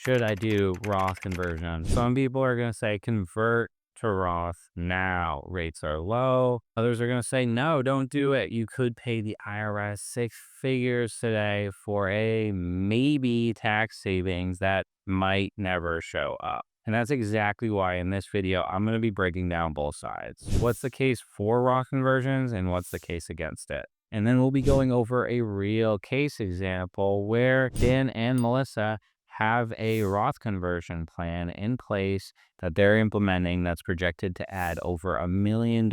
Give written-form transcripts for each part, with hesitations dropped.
should I do Roth conversion? Some people are going to say convert to Roth now. Rates are low. Others are going to say, no, don't do it. You could pay the IRS six figures today for a maybe tax savings that might never show up. And that's exactly why in this video, I'm going to be breaking down both sides. What's the case for Roth conversions and what's the case against it? And then we'll be going over a real case example where Dan and Melissa have a Roth conversion plan in place that they're implementing that's projected to add over $1 million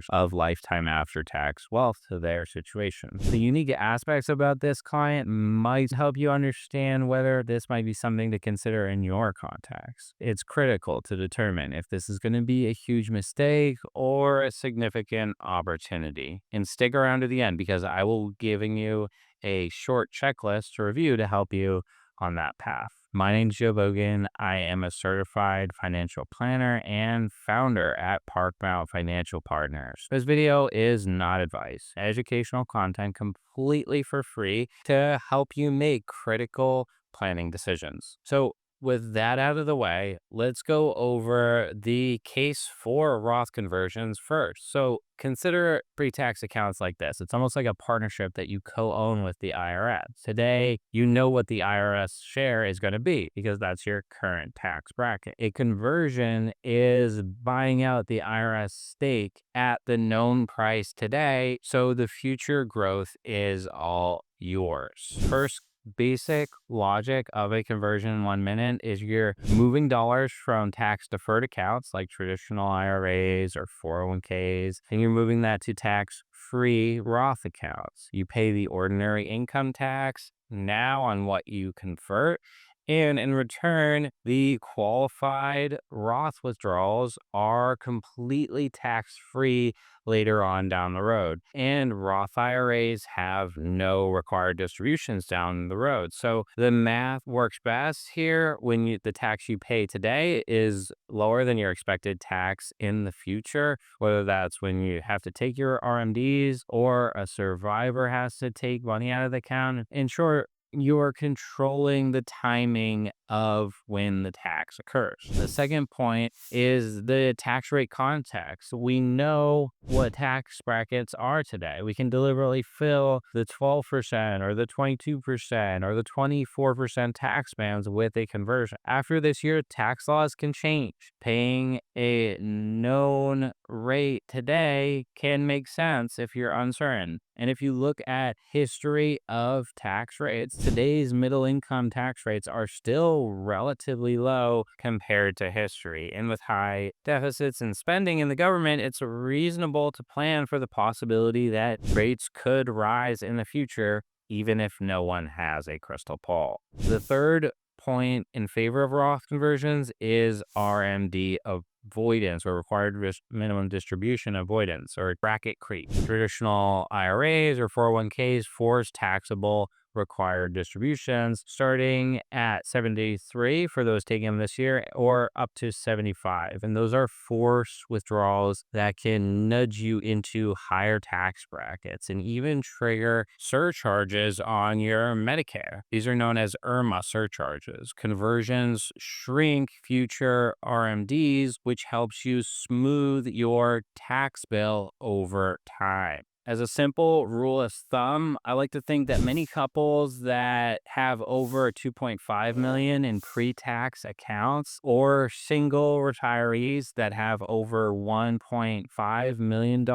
of lifetime after-tax wealth to their situation. The unique aspects about this client might help you understand whether this might be something to consider in your context. It's critical to determine if this is going to be a huge mistake or a significant opportunity. And stick around to the end because I will be giving you a short checklist to review to help you on that path. My name is Joe Bogan. I am a certified financial planner and founder at Parkmount Financial Partners. This video is not advice, educational content completely for free to help you make critical planning decisions. So with that out of the way, let's go over the case for Roth conversions first. So consider pre-tax accounts like this. It's almost like a partnership that you co-own with the IRS. Today, you know what the IRS share is going to be because that's your current tax bracket. A conversion is buying out the IRS stake at the known price today, so the future growth is all yours. First, basic logic of a conversion in 1 minute is you're moving dollars from tax deferred accounts like traditional IRAs or 401ks, and you're moving that to tax free Roth accounts. You pay the ordinary income tax now on what you convert. And in return, the qualified Roth withdrawals are completely tax-free later on down the road. And Roth IRAs have no required distributions down the road. So the math works best here when the tax you pay today is lower than your expected tax in the future, whether that's when you have to take your RMDs or a survivor has to take money out of the account. In short, you're controlling the timing of when the tax occurs. The second point is the tax rate context. We know what tax brackets are today. We can deliberately fill the 12% or the 22% or the 24% tax bands with a conversion. After this year, tax laws can change. Paying a known rate today can make sense if you're uncertain. And if you look at history of tax rates, today's middle income tax rates are still relatively low compared to history. And with high deficits and spending in the government, it's reasonable to plan for the possibility that rates could rise in the future, even if no one has a crystal ball. The third point in favor of Roth conversions is RMD avoidance or required minimum distribution avoidance or bracket creep. Traditional IRAs or 401ks force taxable required distributions starting at 73 for those taking them this year or up to 75. And those are forced withdrawals that can nudge you into higher tax brackets and even trigger surcharges on your Medicare. These are known as IRMA surcharges. Conversions shrink future RMDs, which helps you smooth your tax bill over time. As a simple rule of thumb, I like to think that many couples that have over 2.5 million in pre-tax accounts or single retirees that have over $1.5 million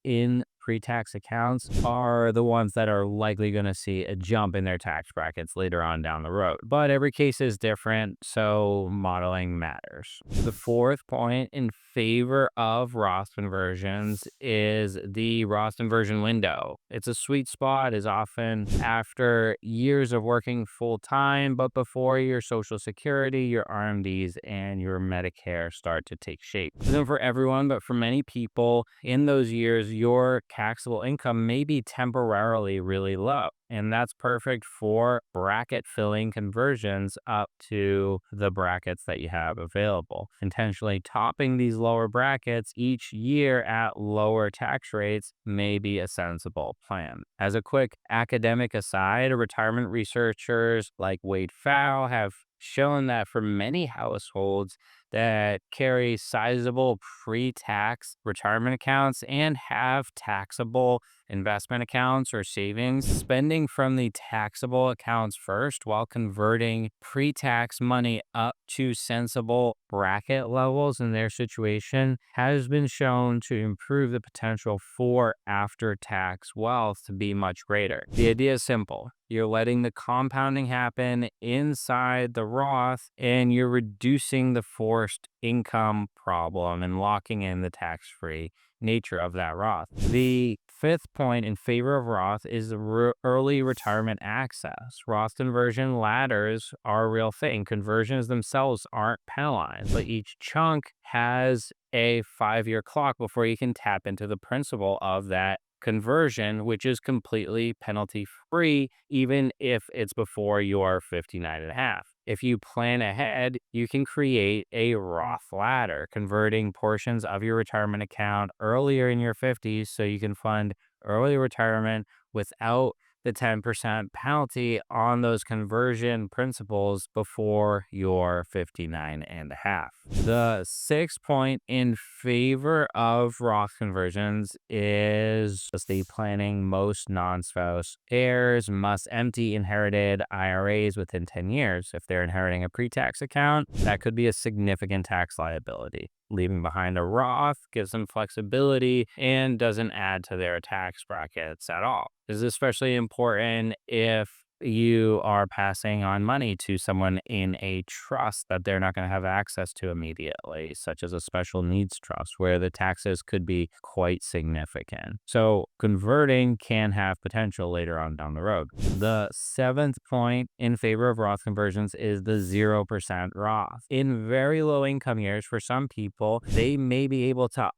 in pre-tax accounts are the ones that are likely going to see a jump in their tax brackets later on down the road. But every case is different, so modeling matters. The fourth point in favor of Roth conversions is the Roth conversion window. It's a sweet spot, is often after years of working full time, but before your Social Security, your RMDs, and your Medicare start to take shape. It isn't for everyone, but for many people in those years, your taxable income may be temporarily really low. And that's perfect for bracket filling conversions up to the brackets that you have available. Intentionally topping these lower brackets each year at lower tax rates may be a sensible plan. As a quick academic aside, retirement researchers like Wade Pfau have shown that for many households that carry sizable pre-tax retirement accounts and have taxable investment accounts or savings, spending from the taxable accounts first while converting pre-tax money up to sensible bracket levels in their situation has been shown to improve the potential for after-tax wealth to be much greater. The idea is simple. You're letting the compounding happen inside the Roth, and you're reducing the forced income problem and locking in the tax-free nature of that Roth. The fifth point in favor of Roth is early retirement access. Roth conversion ladders are a real thing. Conversions themselves aren't penalized, but each chunk has a 5-year clock before you can tap into the principal of that conversion, which is completely penalty free, even if it's before you're 59 and a half. If you plan ahead, you can create a Roth ladder, converting portions of your retirement account earlier in your 50s so you can fund early retirement without the 10% penalty on those conversion principles before you're 59 and a half. The sixth point in favor of Roth conversions is estate planning. Most non-spouse heirs must empty inherited IRAs within 10 years. If they're inheriting a pre-tax account, that could be a significant tax liability. Leaving behind a Roth gives them flexibility and doesn't add to their tax brackets at all. This is especially important if you are passing on money to someone in a trust that they're not going to have access to immediately, such as a special needs trust, where the taxes could be quite significant. So converting can have potential later on down the road. The seventh point in favor of Roth conversions is the 0% Roth. In very low income years, for some people, they may be able to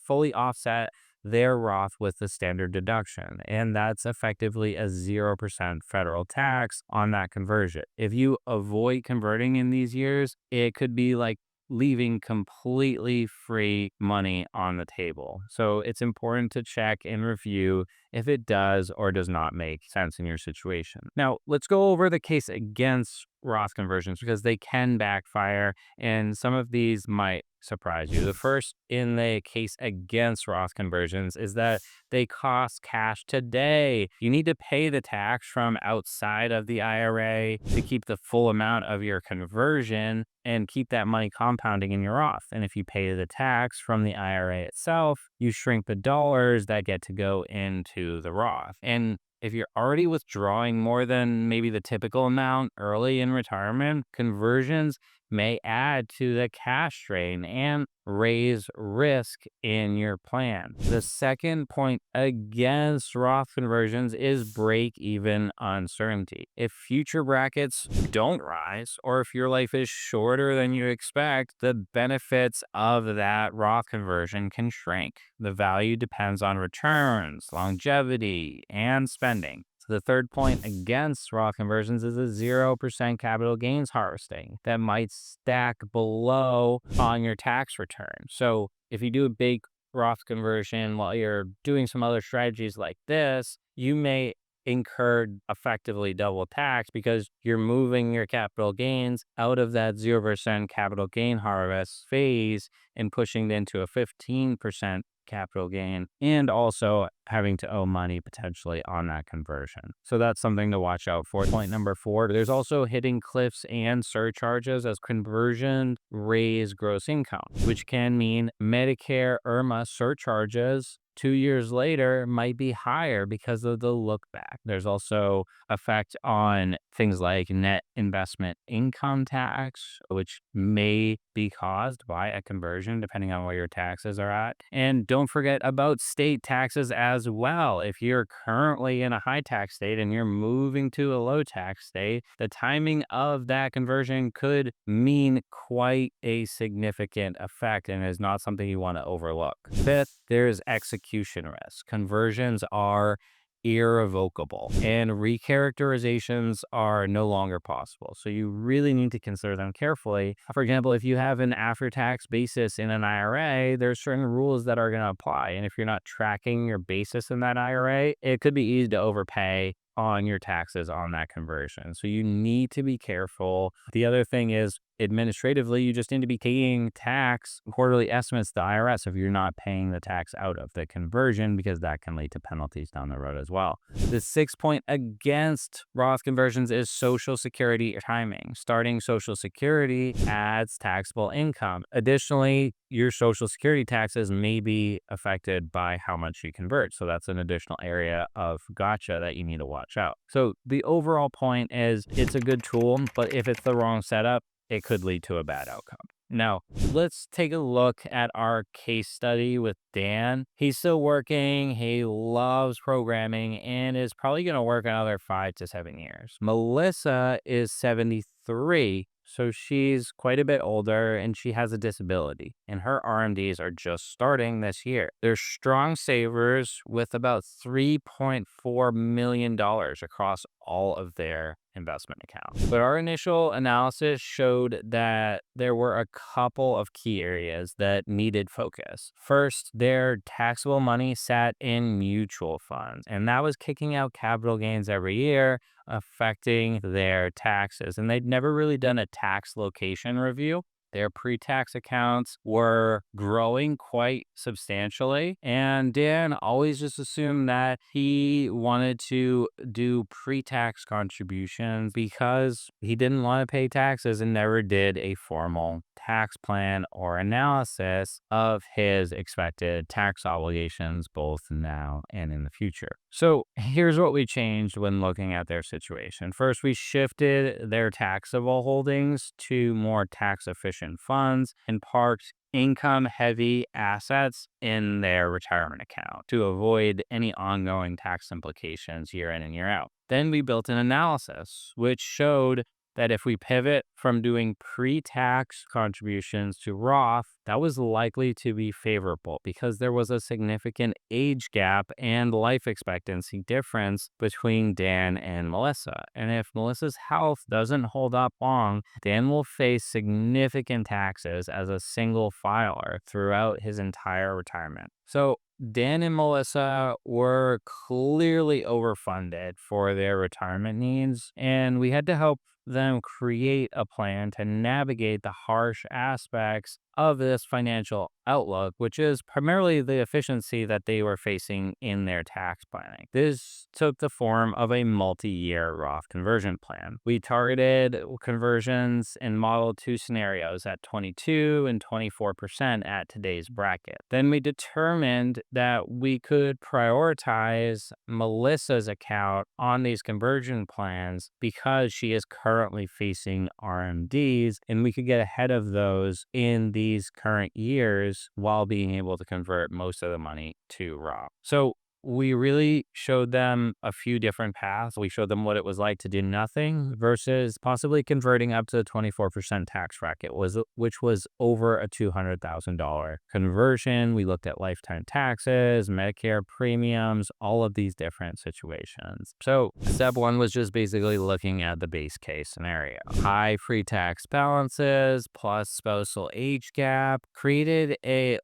fully offset their Roth with the standard deduction, and that's effectively a 0% federal tax on that conversion. If you avoid converting in these years, it could be like leaving completely free money on the table. So it's important to check and review if it does or does not make sense in your situation. Now, let's go over the case against Roth conversions because they can backfire, and some of these might surprise you. The first in the case against Roth conversions is that they cost cash today. You need to pay the tax from outside of the IRA to keep the full amount of your conversion and keep that money compounding in your Roth. And if you pay the tax from the IRA itself, you shrink the dollars that get to go into the Roth. And if you're already withdrawing more than maybe the typical amount early in retirement, conversions may add to the cash drain and raise risk in your plan. The second point against Roth conversions is break-even uncertainty. If future brackets don't rise, or if your life is shorter than you expect, the benefits of that Roth conversion can shrink. The value depends on returns, longevity, and spending. So the third point against Roth conversions is a 0% capital gains harvesting that might stack below on your tax return. So if you do a big Roth conversion while you're doing some other strategies like this, you may incur effectively double tax because you're moving your capital gains out of that 0% capital gain harvest phase and pushing it into a 15% capital gain, and also having to owe money potentially on that conversion. So that's something to watch out for. Point number 4, there's also hitting cliffs and surcharges as conversion raise gross income, which can mean Medicare IRMA surcharges 2 years later might be higher because of the look back. There's also effect on things like net investment income tax, which may be caused by a conversion depending on where your taxes are at. And don't forget about state taxes as well. If you're currently in a high tax state and you're moving to a low tax state, the timing of that conversion could mean quite a significant effect and is not something you want to overlook. Fifth, there's execution risk. Conversions are irrevocable and recharacterizations are no longer possible. So you really need to consider them carefully. For example, if you have an after-tax basis in an IRA, there's certain rules that are going to apply. And if you're not tracking your basis in that IRA, it could be easy to overpay on your taxes on that conversion. So you need to be careful. The other thing is administratively, you just need to be paying tax quarterly estimates to the IRS if you're not paying the tax out of the conversion, because that can lead to penalties down the road as well. The 6th point against Roth conversions is Social Security timing. Starting Social Security adds taxable income. Additionally, your Social Security taxes may be affected by how much you convert. So that's an additional area of gotcha that you need to watch out. So the overall point is it's a good tool, but if it's the wrong setup, it could lead to a bad outcome. Now, let's take a look at our case study with Dan. He's still working, he loves programming, and is probably going to work another 5 to 7 years. Melissa is 73, so she's quite a bit older and she has a disability, and her RMDs are just starting this year. They're strong savers with about $3.4 million across all of their investment accounts. But our initial analysis showed that there were a couple of key areas that needed focus. First, their taxable money sat in mutual funds, and that was kicking out capital gains every year, affecting their taxes. And they'd never really done a tax location review. Their pre-tax accounts were growing quite substantially, and Dan always just assumed that he wanted to do pre-tax contributions because he didn't want to pay taxes and never did a formal tax plan or analysis of his expected tax obligations both now and in the future. So here's what we changed when looking at their situation. First, we shifted their taxable holdings to more tax efficient funds and parked income heavy assets in their retirement account to avoid any ongoing tax implications year in and year out. Then we built an analysis which showed that if we pivot from doing pre-tax contributions to Roth, that was likely to be favorable because there was a significant age gap and life expectancy difference between Dan and Melissa. And if Melissa's health doesn't hold up long, Dan will face significant taxes as a single filer throughout his entire retirement. So Dan and Melissa were clearly overfunded for their retirement needs, and we had to help them create a plan to navigate the harsh aspects of this financial outlook, which is primarily the efficiency that they were facing in their tax planning. This took the form of a multi-year Roth conversion plan. We targeted conversions and modeled 2 scenarios at 22 and 24% at today's bracket. Then we determined that we could prioritize Melissa's account on these conversion plans because she is currently facing RMDs, and we could get ahead of those in these current years while being able to convert most of the money to Roth. So we really showed them a few different paths. We showed them what it was like to do nothing versus possibly converting up to the 24% tax bracket, which was over a $200,000 conversion. We looked at lifetime taxes, Medicare premiums, all of these different situations. So step 1 was just basically looking at the base case scenario. High pre-tax balances plus spousal age gap created a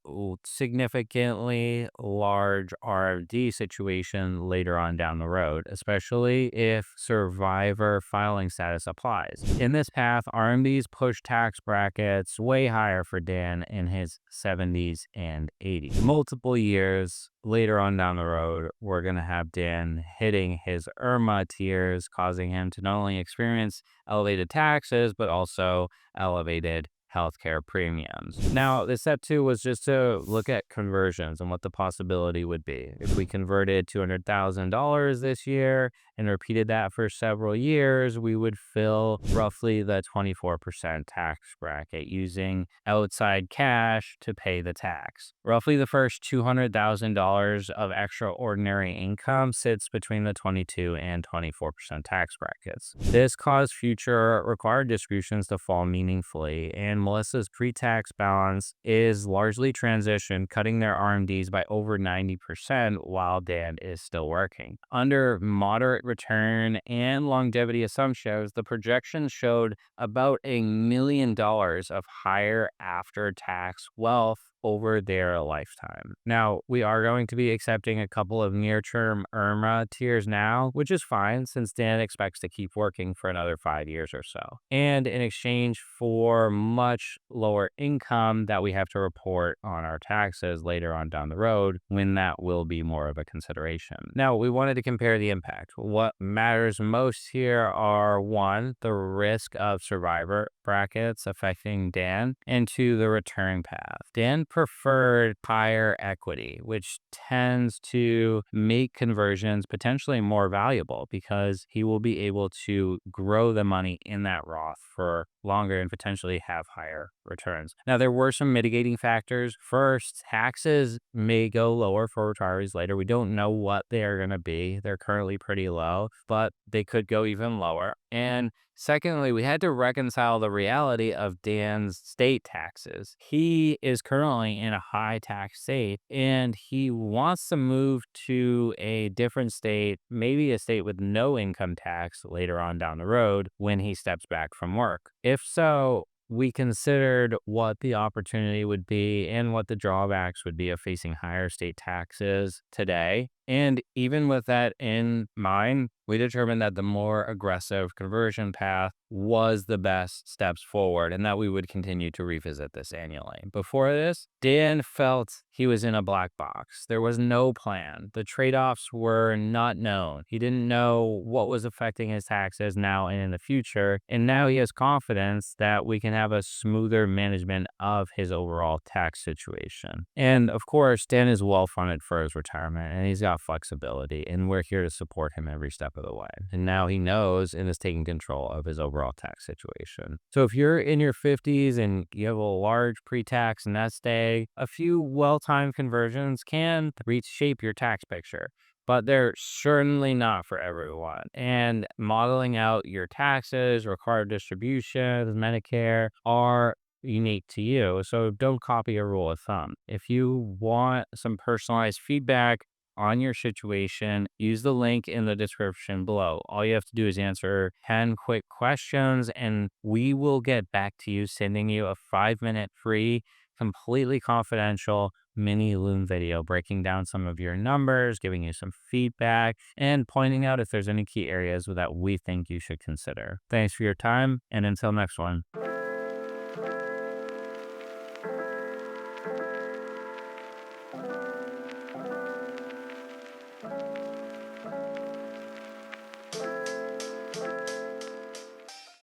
significantly large RMD situation later on down the road, especially if survivor filing status applies. In this path, RMDs push tax brackets way higher for Dan in his 70s and 80s. Multiple years later on down the road, we're going to have Dan hitting his IRMA tiers, causing him to not only experience elevated taxes, but also elevated healthcare premiums. Now, the step 2 was just to look at conversions and what the possibility would be. If we converted $200,000 this year and repeated that for several years, we would fill roughly the 24% tax bracket using outside cash to pay the tax. Roughly the first $200,000 of extraordinary income sits between the 22 and 24% tax brackets. This caused future required distributions to fall meaningfully, and Melissa's pre-tax balance is largely transitioned, cutting their RMDs by over 90% while Dan is still working. Under moderate return and longevity assumptions, the projections showed about $1 million of higher after-tax wealth over their lifetime. Now, we are going to be accepting a couple of near-term IRMA tiers now, which is fine since Dan expects to keep working for another 5 years or so. And in exchange for much lower income that we have to report on our taxes later on down the road, when that will be more of a consideration. Now, we wanted to compare the impact. What matters most here are one, the risk of survivor brackets affecting Dan, and two, the return path. Dan preferred higher equity, which tends to make conversions potentially more valuable because he will be able to grow the money in that Roth for longer and potentially have higher returns. Now, there were some mitigating factors. First, taxes may go lower for retirees later. We don't know what they are going to be. They're currently pretty low, but they could go even lower. And secondly, we had to reconcile the reality of Dan's state taxes. He is currently in a high tax state and he wants to move to a different state, maybe a state with no income tax later on down the road when he steps back from work. If so, we considered what the opportunity would be and what the drawbacks would be of facing higher state taxes today. And even with that in mind, we determined that the more aggressive conversion path was the best steps forward and that we would continue to revisit this annually. Before this, Dan felt he was in a black box. There was no plan. The trade-offs were not known. He didn't know what was affecting his taxes now and in the future. And now he has confidence that we can have a smoother management of his overall tax situation. And of course, Dan is well-funded for his retirement and he's got flexibility, and we're here to support him every step of the way. And now he knows and is taking control of his overall tax situation. So if you're in your 50s and you have a large pre-tax nest egg, a few well-timed conversions can reshape your tax picture, but they're certainly not for everyone. And modeling out your taxes, required distributions, Medicare are unique to you. So don't copy a rule of thumb. If you want some personalized feedback on your situation, use the link in the description below. All you have to do is answer 10 quick questions and we will get back to you, sending you a 5-minute free, completely confidential mini Loom video breaking down some of your numbers, giving you some feedback, and pointing out if there's any key areas that we think you should consider. Thanks for your time, and until next one.